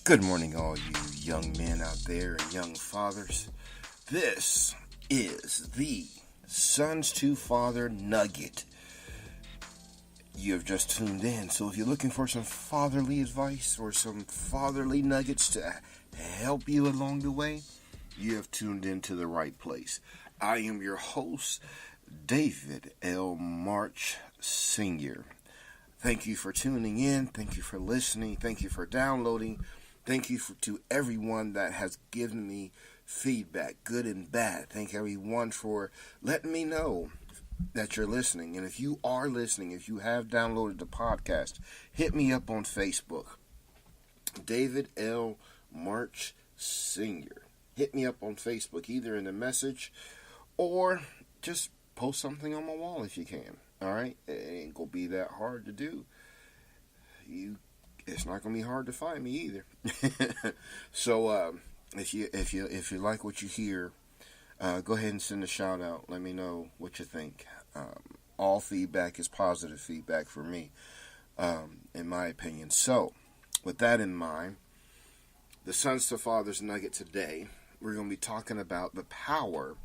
Good morning, all you young men out there and young fathers. This is the Sons to Father Nugget. You have just tuned in, so if you're looking for some fatherly advice or some fatherly nuggets to help you along the way, you have tuned into the right place. I am your host, David L. March Sr. Thank you for tuning in. Thank you for listening. Thank you for downloading. Thank you to everyone that has given me feedback, good and bad. Thank everyone for letting me know that you're listening. And if you are listening, if you have downloaded the podcast, hit me up on Facebook. David L. March Sr. Hit me up on Facebook, either in the message or just post something on my wall if you can. All right? It ain't going to be that hard to do. It's not going to be hard to find me either. So if you like what you hear, go ahead and send a shout out. Let me know what you think. All feedback is positive feedback for me, in my opinion. So with that in mind, the Sons to Fathers Nugget today, we're going to be talking about the power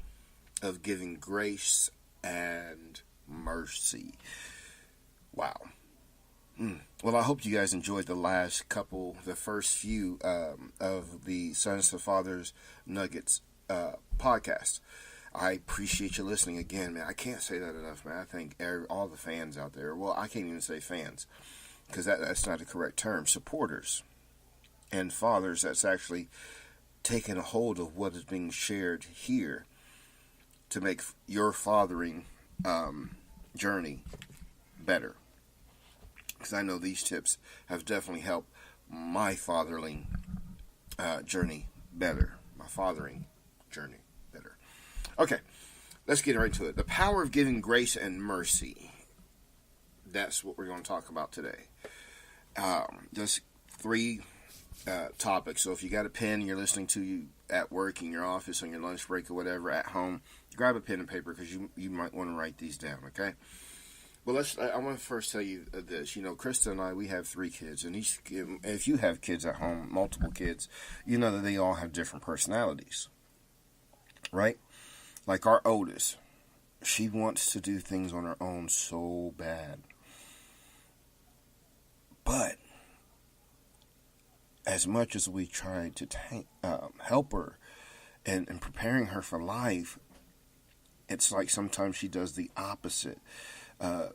of giving grace and mercy. Wow. Well, I hope you guys enjoyed the first few of the Sons to Fathers Nuggets podcast. I appreciate you listening again, man. I can't say that enough, man. I thank all the fans out there. Well, I can't even say fans because that's not the correct term. Supporters and fathers that's actually taken a hold of what is being shared here to make your fathering journey better. Because I know these tips have definitely helped my fathering journey better. My fathering journey better. Okay, let's get right to it. The power of giving grace and mercy. That's what we're going to talk about today. Just three topics. So if you got a pen, you're listening to you at work, in your office, on your lunch break or whatever, at home, grab a pen and paper because you might want to write these down, okay? Well, I want to first tell you this. You know, Krista and I, we have 3 kids. And if you have kids at home, multiple kids, you know that they all have different personalities. Right? Like our oldest. She wants to do things on her own so bad. But as much as we try to help her and preparing her for life, it's like sometimes she does the opposite. I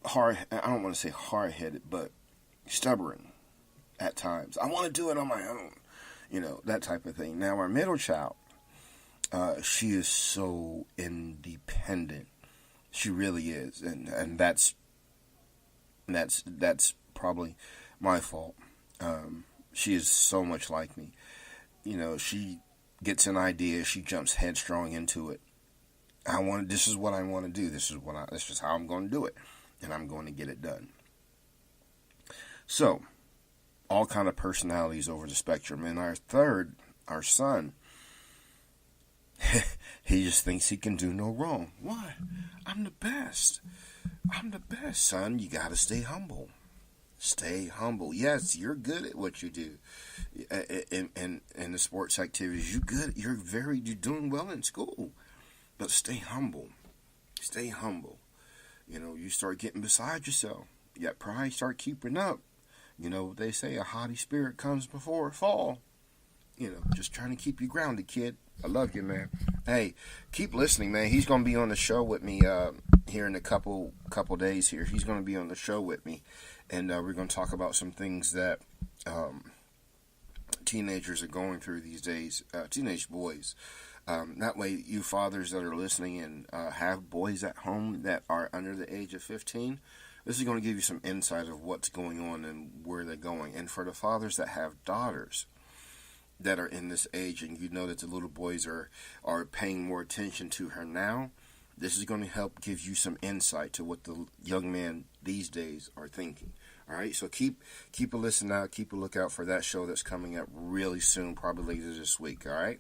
don't want to say hard-headed, but stubborn at times. I want to do it on my own, that type of thing. Now, our middle child, she is so independent. She really is, and that's probably my fault. She is so much like me. She gets an idea, she jumps headstrong into it. This is what I want to do. This is how I'm going to do it. And I'm going to get it done. So, all kind of personalities over the spectrum. And our son, he just thinks he can do no wrong. Why? I'm the best. I'm the best, son. You got to stay humble. Stay humble. Yes, you're good at what you do. In the sports activities, you're doing well in school. But stay humble. Stay humble. You start getting beside yourself. You got pride, start keeping up. They say a haughty spirit comes before a fall. Just trying to keep you grounded, kid. I love you, man. Hey, keep listening, man. He's going to be on the show with me here in a couple days here. He's going to be on the show with me. And we're going to talk about some things that teenagers are going through these days. Teenage boys. That way, you fathers that are listening and have boys at home that are under the age of 15, this is going to give you some insight of what's going on and where they're going. And for the fathers that have daughters that are in this age, and you know that the little boys are paying more attention to her now, this is going to help give you some insight to what the young men these days are thinking. All right, so keep a listen out, keep a lookout for that show that's coming up really soon, probably later this week. All right.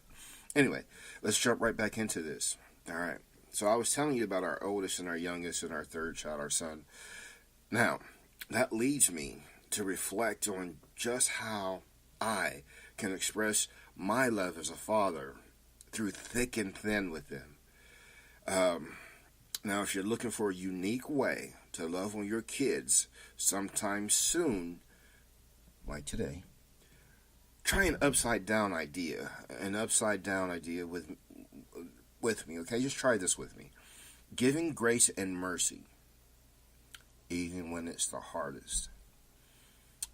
Anyway, let's jump right back into this. All right. So I was telling you about our oldest and our youngest and our third child, our son. Now, that leads me to reflect on just how I can express my love as a father through thick and thin with them. Now, if you're looking for a unique way to love on your kids sometime soon, like today, try an upside down idea. An upside down idea with me, okay? Just try this with me. Giving grace and mercy, even when it's the hardest.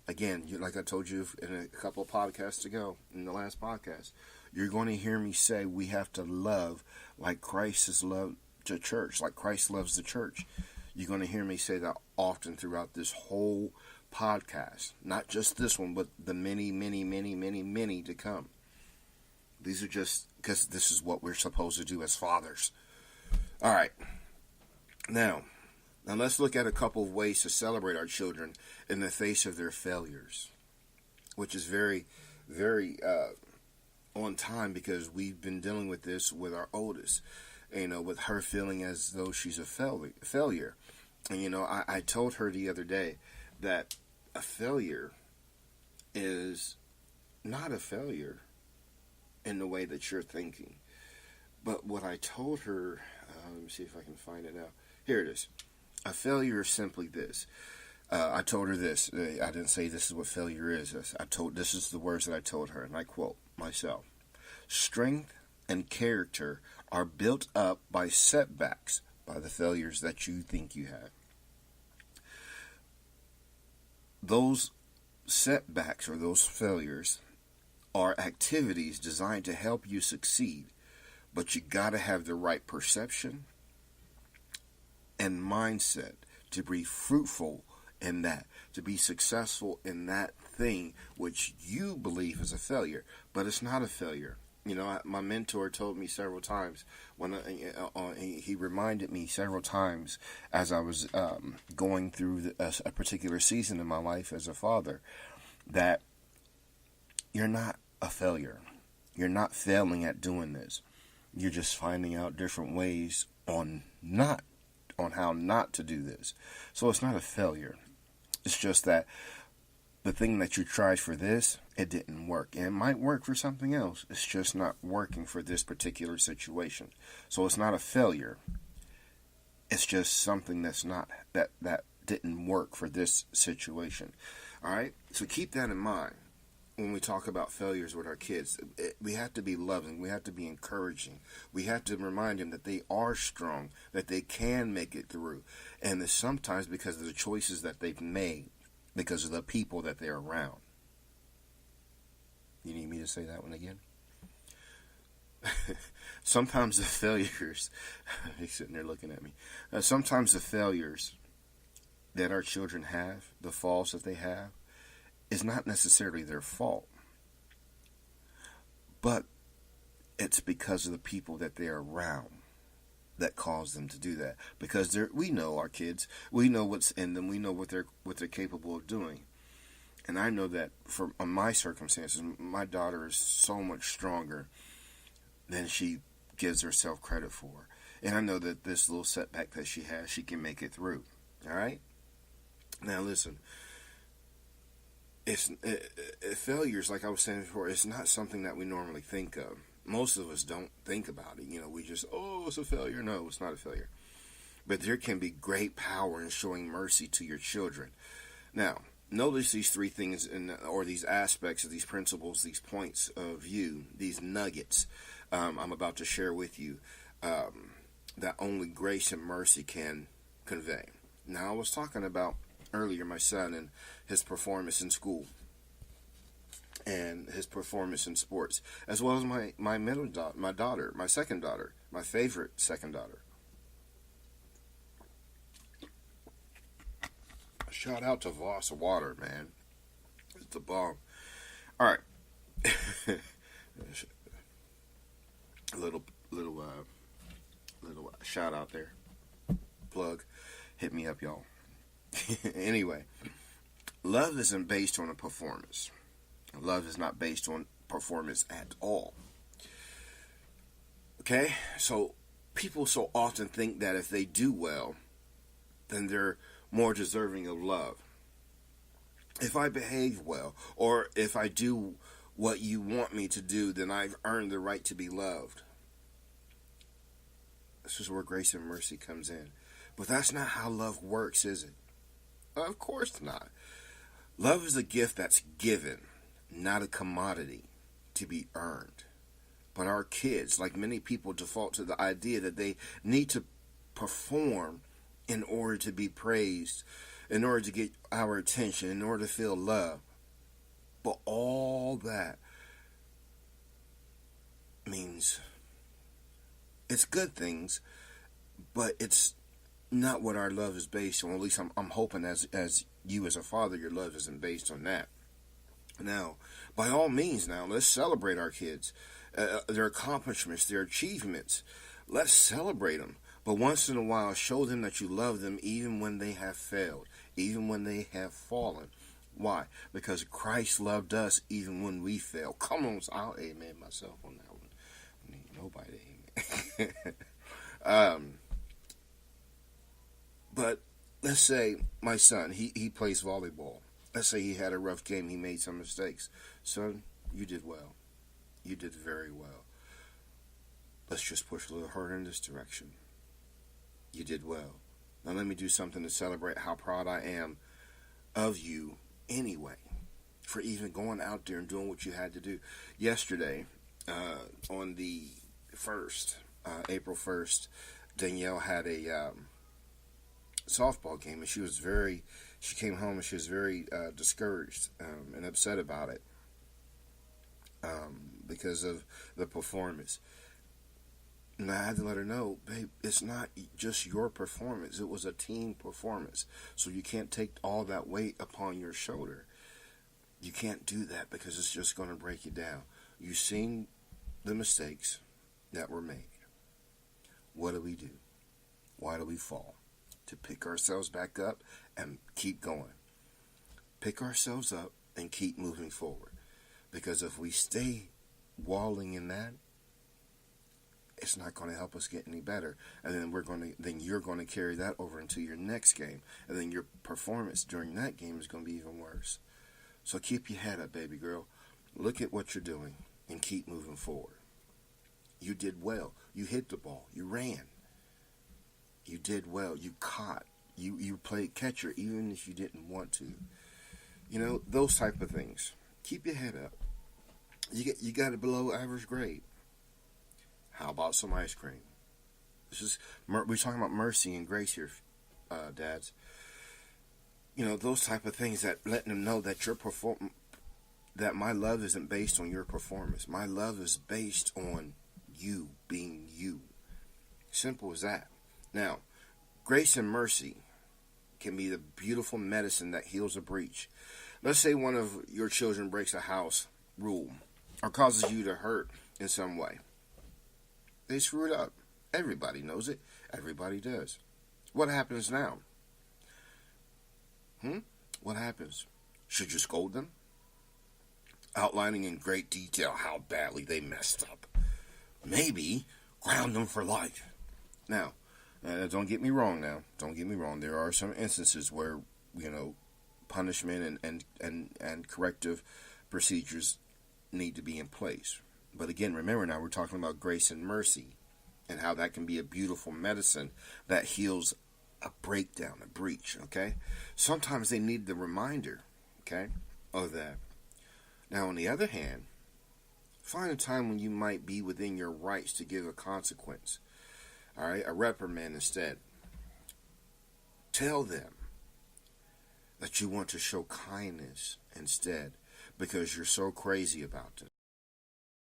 Again, like I told you in a couple of podcasts ago, in the last podcast, you're going to hear me say we have to love like Christ has loved the church, like Christ loves the church. You're going to hear me say that often throughout this whole podcast. Not just this one, but the many, many, many, many, many to come. These are just because this is what we're supposed to do as fathers. All right. Now let's look at a couple of ways to celebrate our children in the face of their failures, which is very, very on time because we've been dealing with this with our oldest, with her feeling as though she's a failure. And, I told her the other day that a failure is not a failure in the way that you're thinking. But what I told her, let me see if I can find it now. Here it is. A failure is simply this. I told her this. I didn't say this is what failure is. This is the words that I told her, and I quote myself. Strength and character are built up by setbacks, by the failures that you think you have. Those setbacks or those failures are activities designed to help you succeed, but you got to have the right perception and mindset to be fruitful in that, to be successful in that thing which you believe is a failure, but it's not a failure. My mentor told me several times he reminded me several times as I was going through a particular season in my life as a father that you're not a failure. You're not failing at doing this. You're just finding out different ways on how not to do this. So it's not a failure. It's just that the thing that you tried for this, it didn't work. And it might work for something else. It's just not working for this particular situation. So it's not a failure. It's just something that didn't work for this situation. All right? So keep that in mind when we talk about failures with our kids. We have to be loving. We have to be encouraging. We have to remind them that they are strong, that they can make it through. And it's sometimes because of the choices that they've made, because of the people that they're around. You need me to say that one again? Sometimes the failures, he's sitting there looking at me. Sometimes the failures that our children have, the faults that they have, is not necessarily their fault. But it's because of the people that they're around that cause them to do that. Because we know our kids, we know what's in them, we know what they're capable of doing. And I know that from my circumstances, my daughter is so much stronger than she gives herself credit for. And I know that this little setback that she has, she can make it through. All right? Now listen, failures, like I was saying before, it's not something that we normally think of. Most of us don't think about it. We just, it's a failure. No, it's not a failure. But there can be great power in showing mercy to your children. Now, notice these three things, or these aspects of these principles, these points of view, these nuggets I'm about to share with you that only grace and mercy can convey. Now, I was talking about earlier my son and his performance in school and his performance in sports, as well as my middle daughter, my second daughter, my favorite second daughter. Shout out to Voss Water, man. It's the bomb. All right. little shout out there. Plug. Hit me up, y'all. Anyway, love isn't based on a performance. Love is not based on performance at all. Okay? So people so often think that if they do well, then they're more deserving of love. If I behave well, or if I do what you want me to do, then I've earned the right to be loved. This is where grace and mercy comes in. But that's not how love works, is it? Of course not. Love is a gift that's given, not a commodity to be earned. But our kids, like many people, default to the idea that they need to perform in order to be praised, in order to get our attention, in order to feel love. But all that means it's good things, but it's not what our love is based on. At least I'm hoping as you as a father, your love isn't based on that. Now, by all means, now let's celebrate our kids, their accomplishments, their achievements. Let's celebrate them. But once in a while, show them that you love them even when they have failed, even when they have fallen. Why? Because Christ loved us even when we fail. Come on, I'll amen myself on that one. I mean, nobody amen. But let's say my son, he plays volleyball. Let's say he had a rough game. He made some mistakes. Son, you did well. You did very well. Let's just push a little harder in this direction. You did well. Now let me do something to celebrate how proud I am of you anyway, for even going out there and doing what you had to do. Yesterday, on the 1st, April 1st, Danielle had a softball game, and she came home and she was very discouraged and upset about it because of the performance. And I had to let her know, babe, it's not just your performance. It was a team performance. So you can't take all that weight upon your shoulder. You can't do that because it's just going to break you down. You've seen the mistakes that were made. What do? Why do we fall? To pick ourselves back up and keep going. Pick ourselves up and keep moving forward. Because if we stay walling in that, it's not going to help us get any better. And then you're going to carry that over into your next game. And then your performance during that game is going to be even worse. So keep your head up, baby girl. Look at what you're doing and keep moving forward. You did well. You hit the ball. You ran. You did well. You caught. You played catcher even if you didn't want to. You know, those type of things. Keep your head up. You got a below average grade. How about some ice cream? We're talking about mercy and grace here, dads. You know, those type of things, that letting them know that that my love isn't based on your performance. My love is based on you being you. Simple as that. Now, grace and mercy can be the beautiful medicine that heals a breach. Let's say one of your children breaks a house rule or causes you to hurt in some way. They screw it up. Everybody knows it. Everybody does. What happens now? What happens? Should you scold them? Outlining in great detail how badly they messed up. Maybe ground them for life. Now, don't get me wrong now. Don't get me wrong. There are some instances where, punishment and corrective procedures need to be in place. But again, remember now we're talking about grace and mercy and how that can be a beautiful medicine that heals a breakdown, a breach, okay? Sometimes they need the reminder, okay, of that. Now, on the other hand, find a time when you might be within your rights to give a consequence, all right, a reprimand instead. Tell them that you want to show kindness instead because you're so crazy about it.